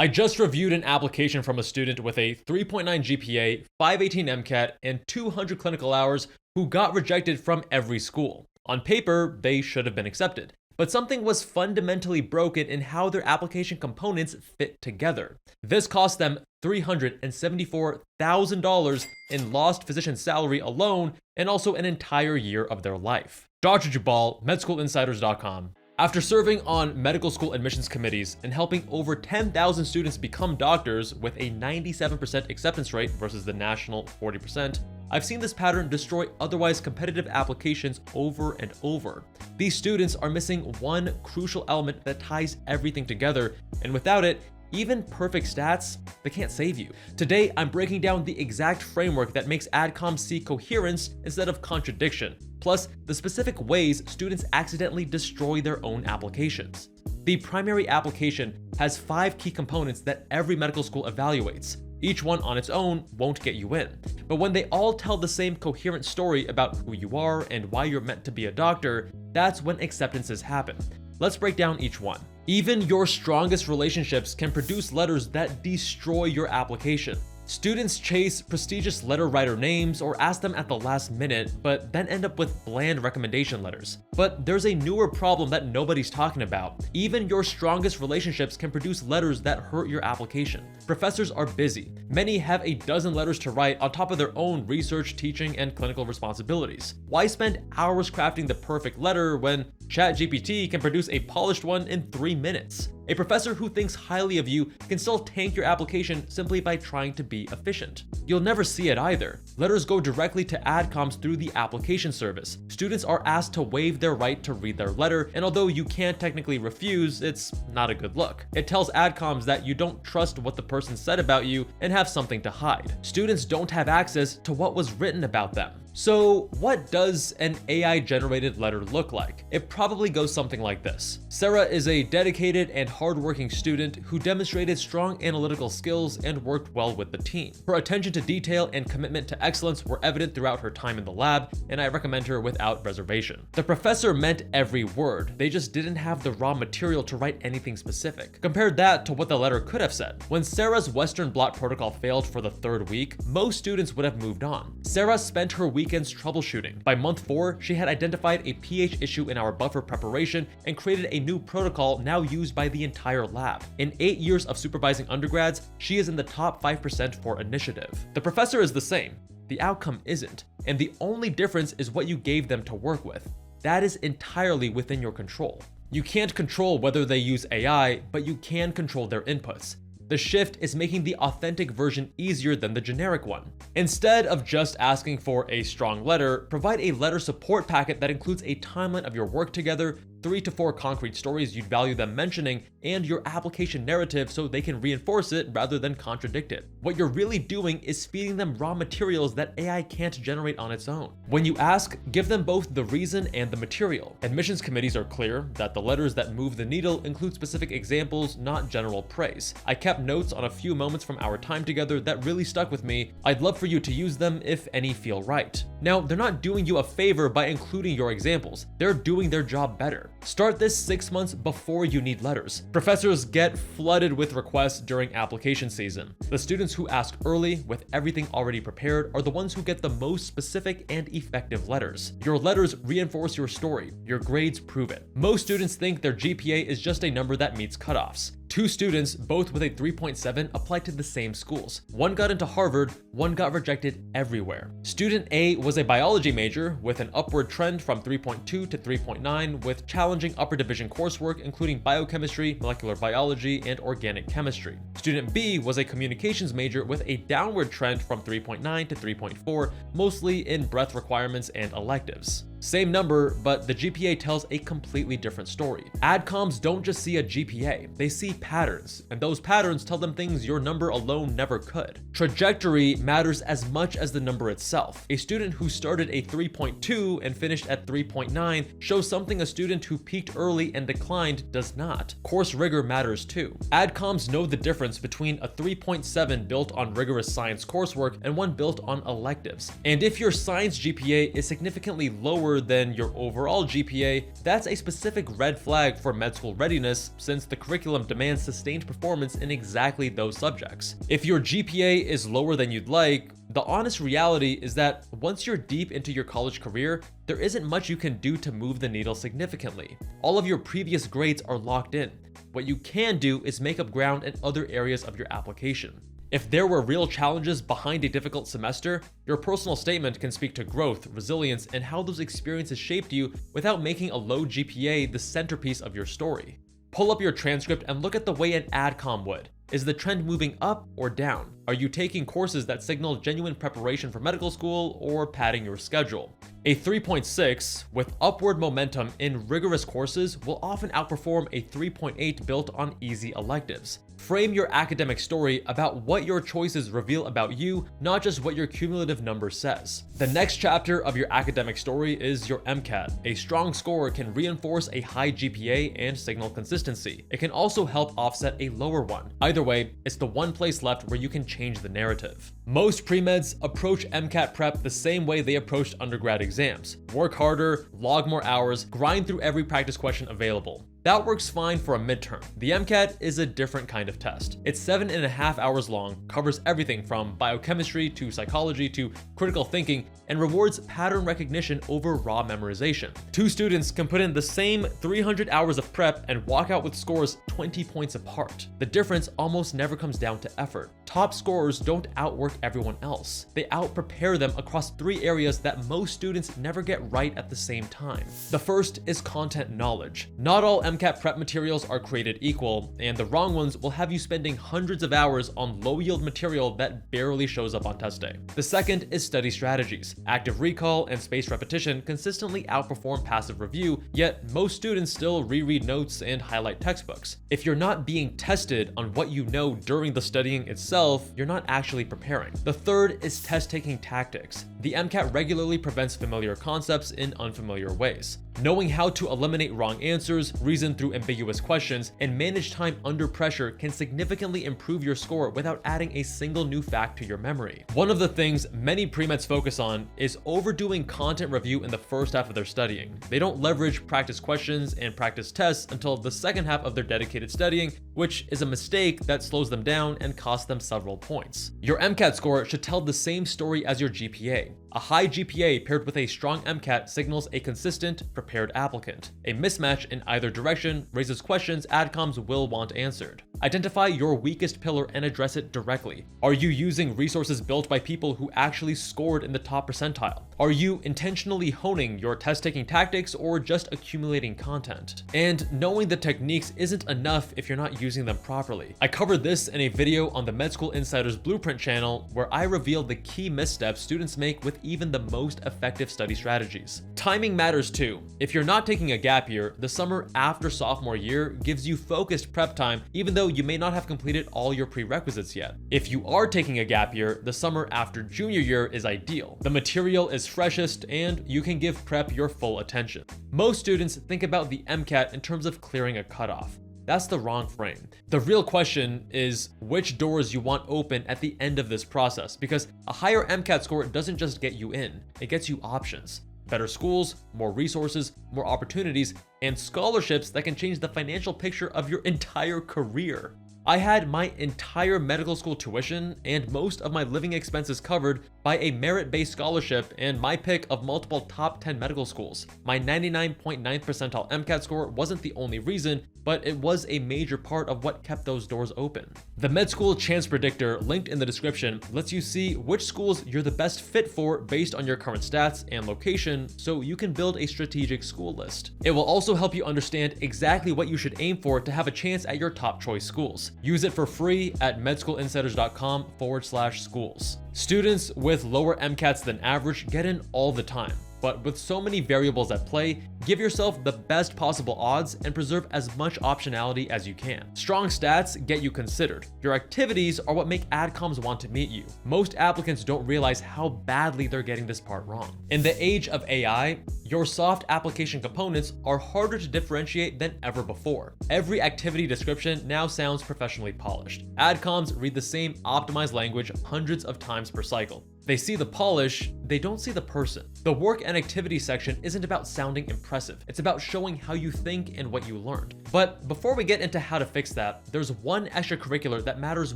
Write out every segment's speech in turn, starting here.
I just reviewed an application from a student with a 3.9 GPA, 518 MCAT, and 200 clinical hours who got rejected from every school. On paper, they should have been accepted, but something was fundamentally broken in how their application components fit together. This cost them $374,000 in lost physician salary alone, and also an entire year of their life. Dr. Jubal, MedSchoolInsiders.com. After serving on medical school admissions committees and helping over 10,000 students become doctors with a 97% acceptance rate versus the national 40%, I've seen this pattern destroy otherwise competitive applications over and over. These students are missing one crucial element that ties everything together, and without it, even perfect stats, they can't save you. Today, I'm breaking down the exact framework that makes AdComs see coherence instead of contradiction, plus the specific ways students accidentally destroy their own applications. The primary application has 5 key components that every medical school evaluates. Each one on its own won't get you in. But when they all tell the same coherent story about who you are and why you're meant to be a doctor, that's when acceptances happen. Let's break down each one. Even your strongest relationships can produce letters that destroy your application. Students chase prestigious letter writer names or ask them at the last minute, but then end up with bland recommendation letters. But there's a newer problem that nobody's talking about. Even your strongest relationships can produce letters that hurt your application. Professors are busy. Many have a dozen letters to write on top of their own research, teaching, and clinical responsibilities. Why spend hours crafting the perfect letter when ChatGPT can produce a polished one in 3 minutes? A professor who thinks highly of you can still tank your application simply by trying to be efficient. You'll never see it either. Letters go directly to AdComs through the application service. Students are asked to waive their right to read their letter, and although you can't technically refuse, it's not a good look. It tells AdComs that you don't trust what the person said about you and have something to hide. Students don't have access to what was written about them. So what does an AI-generated letter look like? It probably goes something like this. Sarah is a dedicated and hardworking student who demonstrated strong analytical skills and worked well with the team. Her attention to detail and commitment to excellence were evident throughout her time in the lab, and I recommend her without reservation. The professor meant every word. They just didn't have the raw material to write anything specific. Compare that to what the letter could have said. When Sarah's Western blot protocol failed for the 3rd week, most students would have moved on. Sarah spent her weekends troubleshooting. By month 4, she had identified a pH issue in our buffer preparation and created a new protocol now used by the entire lab. In 8 years of supervising undergrads, she is in the top 5% for initiative. The professor is the same. The outcome isn't, and the only difference is what you gave them to work with. That is entirely within your control. You can't control whether they use AI, but you can control their inputs. The shift is making the authentic version easier than the generic one. Instead of just asking for a strong letter, provide a letter support packet that includes a timeline of your work together, 3 to 4 concrete stories you'd value them mentioning, and your application narrative so they can reinforce it rather than contradict it. What you're really doing is feeding them raw materials that AI can't generate on its own. When you ask, give them both the reason and the material. Admissions committees are clear that the letters that move the needle include specific examples, not general praise. I kept notes on a few moments from our time together that really stuck with me. I'd love for you to use them if any feel right. Now, they're not doing you a favor by including your examples. They're doing their job better. Start this 6 months before you need letters. Professors get flooded with requests during application season. The students who ask early with everything already prepared are the ones who get the most specific and effective letters. Your letters reinforce your story. Your grades prove it. Most students think their GPA is just a number that meets cutoffs. 2 students, both with a 3.7, applied to the same schools. One got into Harvard, one got rejected everywhere. Student A was a biology major with an upward trend from 3.2 to 3.9 with challenging upper division coursework including biochemistry, molecular biology, and organic chemistry. Student B was a communications major with a downward trend from 3.9 to 3.4, mostly in breadth requirements and electives. Same number, but the GPA tells a completely different story. AdComs don't just see a GPA, they see patterns, and those patterns tell them things your number alone never could. Trajectory matters as much as the number itself. A student who started a 3.2 and finished at 3.9 shows something a student who peaked early and declined does not. Course rigor matters too. AdComs know the difference between a 3.7 built on rigorous science coursework and one built on electives. And if your science GPA is significantly lower lower than your overall GPA, that's a specific red flag for med school readiness, since the curriculum demands sustained performance in exactly those subjects. If your GPA is lower than you'd like, the honest reality is that once you're deep into your college career, there isn't much you can do to move the needle significantly. All of your previous grades are locked in. What you can do is make up ground in other areas of your application. If there were real challenges behind a difficult semester, your personal statement can speak to growth, resilience, and how those experiences shaped you without making a low GPA the centerpiece of your story. Pull up your transcript and look at the way an AdCom would. Is the trend moving up or down? Are you taking courses that signal genuine preparation for medical school or padding your schedule? A 3.6 with upward momentum in rigorous courses will often outperform a 3.8 built on easy electives. Frame your academic story about what your choices reveal about you, not just what your cumulative number says. The next chapter of your academic story is your MCAT. A strong score can reinforce a high GPA and signal consistency. It can also help offset a lower one. Either way, it's the one place left where you can change the narrative. Most pre-meds approach MCAT prep the same way they approached undergrad exams. Work harder, log more hours, grind through every practice question available. That works fine for a midterm. The MCAT is a different kind of test. It's 7.5 hours long, covers everything from biochemistry to psychology to critical thinking, and rewards pattern recognition over raw memorization. Two students can put in the same 300 hours of prep and walk out with scores 20 points apart. The difference almost never comes down to effort. Top scorers don't outwork everyone else. They out-prepare them across 3 areas that most students never get right at the same time. The first is content knowledge. Not all MCAT prep materials are created equal, and the wrong ones will have you spending hundreds of hours on low-yield material that barely shows up on test day. The second is study strategies. Active recall and spaced repetition consistently outperform passive review, yet most students still reread notes and highlight textbooks. If you're not being tested on what you know during the studying itself, you're not actually preparing. The third is test-taking tactics. The MCAT regularly prevents familiar concepts in unfamiliar ways. Knowing how to eliminate wrong answers, reason through ambiguous questions, and manage time under pressure can significantly improve your score without adding a single new fact to your memory. One of the things many pre-meds focus on is overdoing content review in the first half of their studying. They don't leverage practice questions and practice tests until the second half of their dedicated studying, which is a mistake that slows them down and costs them several points. Your MCAT score should tell the same story as your GPA. A high GPA paired with a strong MCAT signals a consistent, prepared applicant. A mismatch in either direction raises questions AdComs will want answered. Identify your weakest pillar and address it directly. Are you using resources built by people who actually scored in the top percentile? Are you intentionally honing your test-taking tactics or just accumulating content? And knowing the techniques isn't enough if you're not using them properly. I covered this in a video on the Med School Insider's Blueprint channel where I revealed the key missteps students make with even the most effective study strategies. Timing matters too. If you're not taking a gap year, the summer after sophomore year gives you focused prep time even though you may not have completed all your prerequisites yet. If you are taking a gap year, the summer after junior year is ideal. The material is freshest and you can give prep your full attention. Most students think about the MCAT in terms of clearing a cutoff. That's the wrong frame. The real question is which doors you want open at the end of this process, because a higher MCAT score doesn't just get you in, it gets you options. Better schools, more resources, more opportunities, and scholarships that can change the financial picture of your entire career. I had my entire medical school tuition and most of my living expenses covered by a merit-based scholarship and my pick of multiple top 10 medical schools. My 99.9th percentile MCAT score wasn't the only reason, but it was a major part of what kept those doors open. The med school chance predictor linked in the description lets you see which schools you're the best fit for based on your current stats and location, so you can build a strategic school list. It will also help you understand exactly what you should aim for to have a chance at your top choice schools. Use it for free at medschoolinsiders.com/schools. Students with lower MCATs than average get in all the time. But with so many variables at play, give yourself the best possible odds and preserve as much optionality as you can. Strong stats get you considered. Your activities are what make AdComs want to meet you. Most applicants don't realize how badly they're getting this part wrong. In the age of AI, your soft application components are harder to differentiate than ever before. Every activity description now sounds professionally polished. AdComs read the same optimized language hundreds of times per cycle. They see the polish, they don't see the person. The work and activity section isn't about sounding impressive, it's about showing how you think and what you learned. But before we get into how to fix that, there's one extracurricular that matters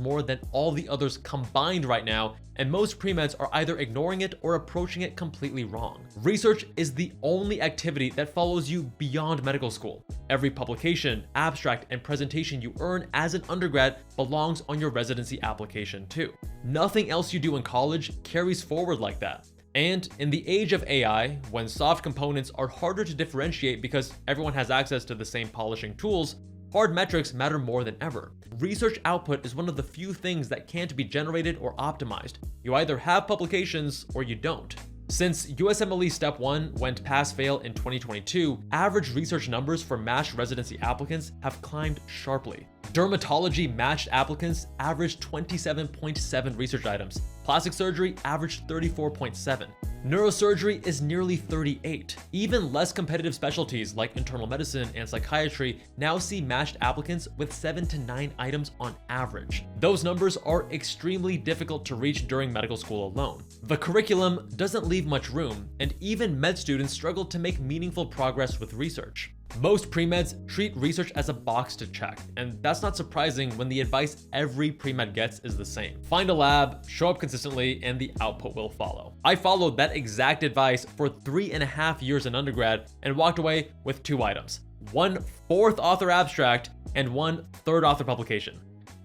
more than all the others combined right now, and most pre-meds are either ignoring it or approaching it completely wrong. Research is the only activity that follows you beyond medical school. Every publication, abstract, and presentation you earn as an undergrad belongs on your residency application too. Nothing else you do in college carries forward like that. And in the age of AI, when soft components are harder to differentiate because everyone has access to the same polishing tools, hard metrics matter more than ever. Research output is one of the few things that can't be generated or optimized. You either have publications or you don't. Since USMLE Step 1 went pass-fail in 2022, average research numbers for matched residency applicants have climbed sharply. Dermatology matched applicants averaged 27.7 research items. Plastic surgery averaged 34.7. Neurosurgery is nearly 38. Even less competitive specialties like internal medicine and psychiatry now see matched applicants with 7 to 9 items on average. Those numbers are extremely difficult to reach during medical school alone. The curriculum doesn't leave much room, and even med students struggle to make meaningful progress with research. Most pre-meds treat research as a box to check, and that's not surprising when the advice every pre-med gets is the same. Find a lab, show up consistently, and the output will follow. I followed that exact advice for 3.5 years in undergrad and walked away with 2 items. 1 fourth author abstract and 1 third author publication.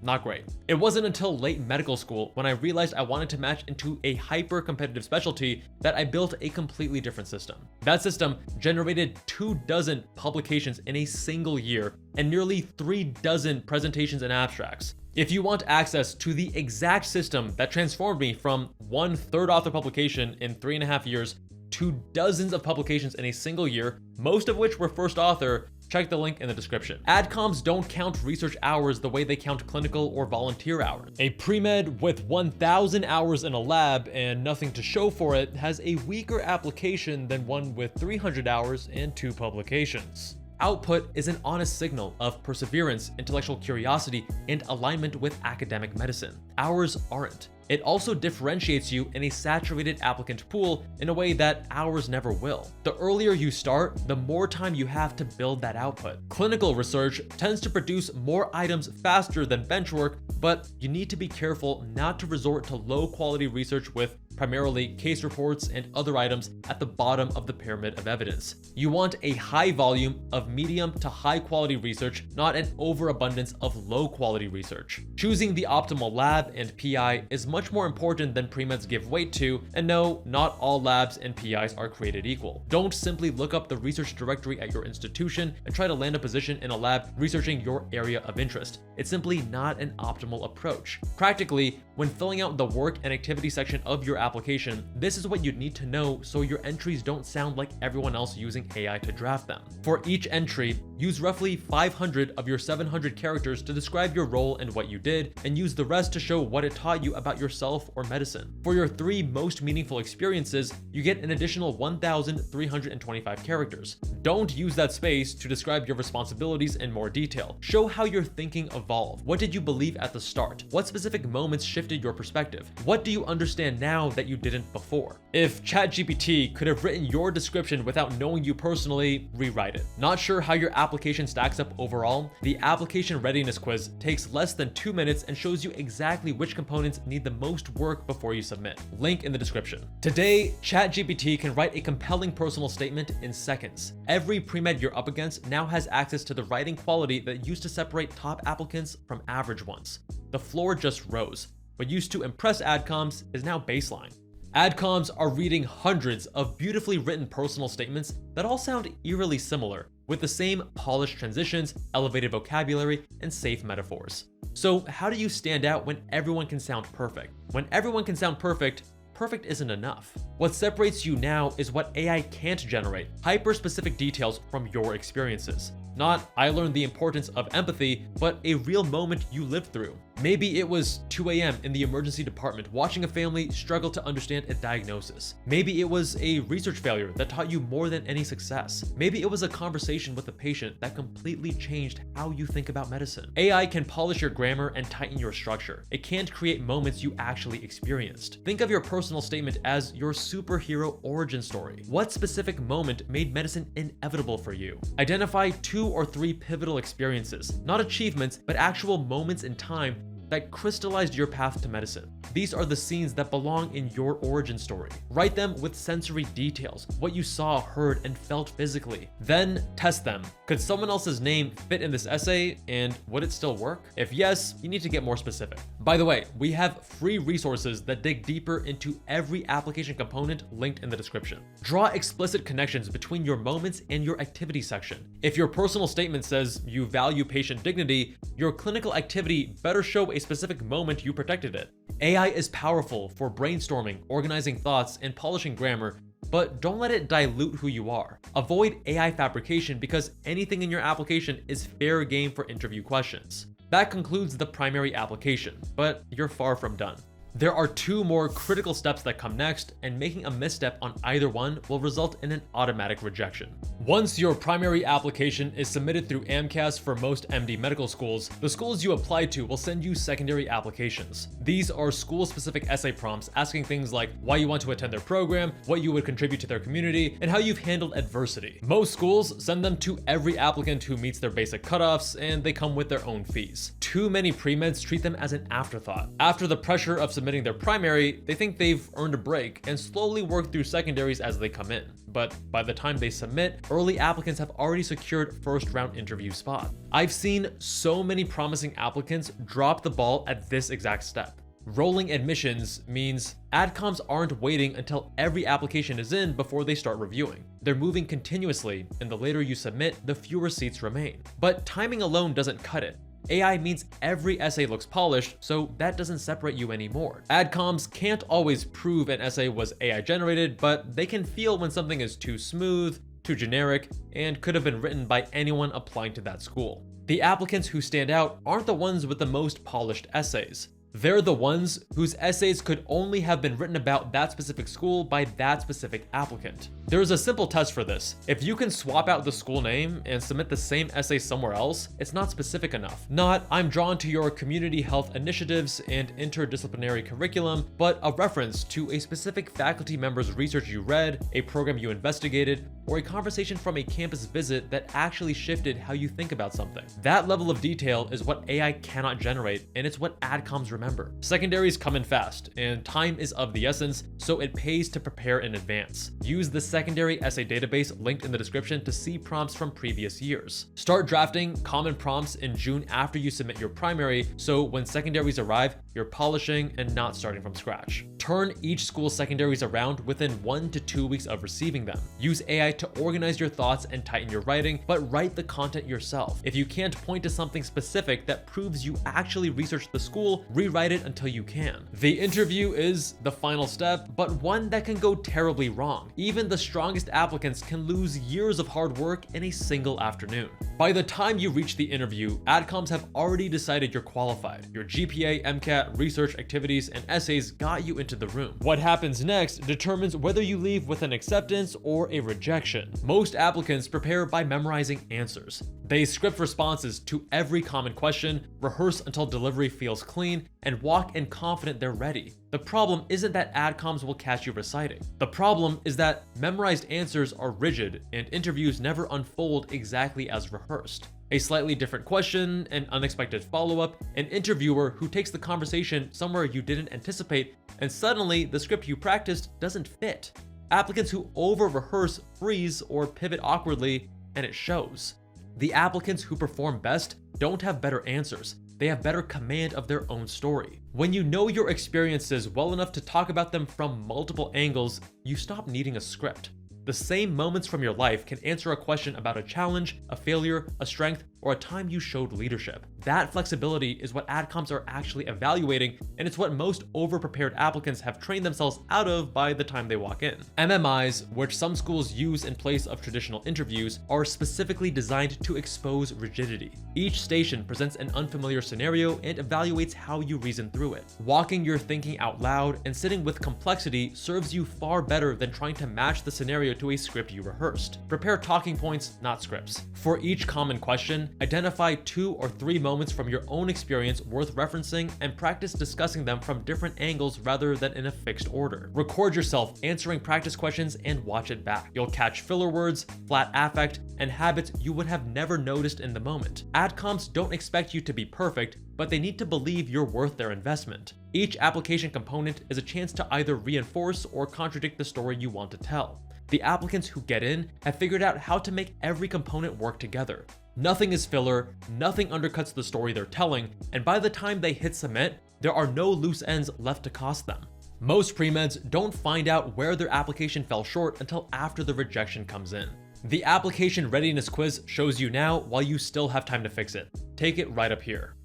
Not great. It wasn't until late medical school when I realized I wanted to match into a hyper-competitive specialty that I built a completely different system. That system generated 24 publications in a single year and nearly 36 presentations and abstracts. If you want access to the exact system that transformed me from 1 third author publication in 3.5 years to dozens of publications in a single year, most of which were first author, check the link in the description. Adcoms don't count research hours the way they count clinical or volunteer hours. A pre-med with 1,000 hours in a lab and nothing to show for it has a weaker application than one with 300 hours and 2 publications. Output is an honest signal of perseverance, intellectual curiosity, and alignment with academic medicine. Hours aren't. It also differentiates you in a saturated applicant pool in a way that hours never will. The earlier you start, the more time you have to build that output. Clinical research tends to produce more items faster than bench work, but you need to be careful not to resort to low-quality research with primarily case reports and other items at the bottom of the pyramid of evidence. You want a high volume of medium to high quality research, not an overabundance of low quality research. Choosing the optimal lab and PI is much more important than pre-meds give weight to, and no, not all labs and PIs are created equal. Don't simply look up the research directory at your institution and try to land a position in a lab researching your area of interest. It's simply not an optimal approach. Practically, when filling out the work and activity section of your application, this is what you need to know so your entries don't sound like everyone else using AI to draft them. For each entry, use roughly 500 of your 700 characters to describe your role and what you did, and use the rest to show what it taught you about yourself or medicine. For your 3 most meaningful experiences, you get an additional 1,325 characters. Don't use that space to describe your responsibilities in more detail. Show how your thinking evolved. What did you believe at the start? What specific moments shifted your perspective? What do you understand now that you didn't before? If ChatGPT could have written your description without knowing you personally, rewrite it. Not sure how your application stacks up overall? The application readiness quiz takes less than 2 minutes and shows you exactly which components need the most work before you submit. Link in the description. Today, ChatGPT can write a compelling personal statement in seconds. Every pre-med you're up against now has access to the writing quality that used to separate top applicants from average ones. The floor just rose. What used to impress adcoms is now baseline. Adcoms are reading hundreds of beautifully written personal statements that all sound eerily similar, with the same polished transitions, elevated vocabulary, and safe metaphors. So how do you stand out when everyone can sound perfect? When everyone can sound perfect, perfect isn't enough. What separates you now is what AI can't generate, hyper-specific details from your experiences. Not, I learned the importance of empathy, but a real moment you lived through. Maybe it was 2 a.m. in the emergency department watching a family struggle to understand a diagnosis. Maybe it was a research failure that taught you more than any success. Maybe it was a conversation with a patient that completely changed how you think about medicine. AI can polish your grammar and tighten your structure. It can't create moments you actually experienced. Think of your personal statement as your superhero origin story. What specific moment made medicine inevitable for you? Identify 2 or 3 pivotal experiences, not achievements, but actual moments in time that crystallized your path to medicine. These are the scenes that belong in your origin story. Write them with sensory details, what you saw, heard, and felt physically. Then test them. Could someone else's name fit in this essay, and would it still work? If yes, you need to get more specific. By the way, we have free resources that dig deeper into every application component linked in the description. Draw explicit connections between your moments and your activity section. If your personal statement says you value patient dignity, your clinical activity better show a specific moment you protected it. AI is powerful for brainstorming, organizing thoughts, and polishing grammar, but don't let it dilute who you are. Avoid AI fabrication because anything in your application is fair game for interview questions. That concludes the primary application, but you're far from done. There are 2 more critical steps that come next, and making a misstep on either one will result in an automatic rejection. Once your primary application is submitted through AMCAS for most MD medical schools, the schools you apply to will send you secondary applications. These are school-specific essay prompts asking things like why you want to attend their program, what you would contribute to their community, and how you've handled adversity. Most schools send them to every applicant who meets their basic cutoffs, and they come with their own fees. Too many pre-meds treat them as an afterthought. After the pressure of submitting their primary, they think they've earned a break and slowly work through secondaries as they come in. But by the time they submit, early applicants have already secured first-round interview spot. I've seen so many promising applicants drop the ball at this exact step. Rolling admissions means adcoms aren't waiting until every application is in before they start reviewing. They're moving continuously, and the later you submit, the fewer seats remain. But timing alone doesn't cut it. AI means every essay looks polished, so that doesn't separate you anymore. Adcoms can't always prove an essay was AI generated, but they can feel when something is too smooth, too generic, and could have been written by anyone applying to that school. The applicants who stand out aren't the ones with the most polished essays. They're the ones whose essays could only have been written about that specific school by that specific applicant. There's a simple test for this. If you can swap out the school name and submit the same essay somewhere else, it's not specific enough. Not, I'm drawn to your community health initiatives and interdisciplinary curriculum, but a reference to a specific faculty member's research you read, a program you investigated, or a conversation from a campus visit that actually shifted how you think about something. That level of detail is what AI cannot generate, and it's what adcoms remember. Secondaries come in fast, and time is of the essence, so it pays to prepare in advance. Use the secondary essay database linked in the description to see prompts from previous years. Start drafting common prompts in June after you submit your primary, so when secondaries arrive, you're polishing and not starting from scratch. Turn each school's secondaries around within 1 to 2 weeks of receiving them. Use AI to organize your thoughts and tighten your writing, but write the content yourself. If you can't point to something specific that proves you actually researched the school, rewrite it until you can. The interview is the final step, but one that can go terribly wrong. Even the strongest applicants can lose years of hard work in a single afternoon. By the time you reach the interview, adcoms have already decided you're qualified. Your GPA, MCAT, research activities, and essays got you into the room. What happens next determines whether you leave with an acceptance or a rejection. Most applicants prepare by memorizing answers. They script responses to every common question, rehearse until delivery feels clean, and walk in confident they're ready. The problem isn't that adcoms will catch you reciting. The problem is that memorized answers are rigid and interviews never unfold exactly as rehearsed. A slightly different question, an unexpected follow-up, an interviewer who takes the conversation somewhere you didn't anticipate, and suddenly the script you practiced doesn't fit. Applicants who over-rehearse freeze or pivot awkwardly, and it shows. The applicants who perform best don't have better answers. They have better command of their own story. When you know your experiences well enough to talk about them from multiple angles, you stop needing a script. The same moments from your life can answer a question about a challenge, a failure, a strength, or a time you showed leadership. That flexibility is what AdComs are actually evaluating, and it's what most over-prepared applicants have trained themselves out of by the time they walk in. MMIs, which some schools use in place of traditional interviews, are specifically designed to expose rigidity. Each station presents an unfamiliar scenario and evaluates how you reason through it. Walking your thinking out loud and sitting with complexity serves you far better than trying to match the scenario to a script you rehearsed. Prepare talking points, not scripts. For each common question, identify 2 or 3 moments from your own experience worth referencing and practice discussing them from different angles rather than in a fixed order. Record yourself answering practice questions and watch it back. You'll catch filler words, flat affect, and habits you would have never noticed in the moment. AdComs don't expect you to be perfect, but they need to believe you're worth their investment. Each application component is a chance to either reinforce or contradict the story you want to tell. The applicants who get in have figured out how to make every component work together. Nothing is filler, nothing undercuts the story they're telling, and by the time they hit submit, there are no loose ends left to cost them. Most pre-meds don't find out where their application fell short until after the rejection comes in. The application readiness quiz shows you now while you still have time to fix it. Take it right up here.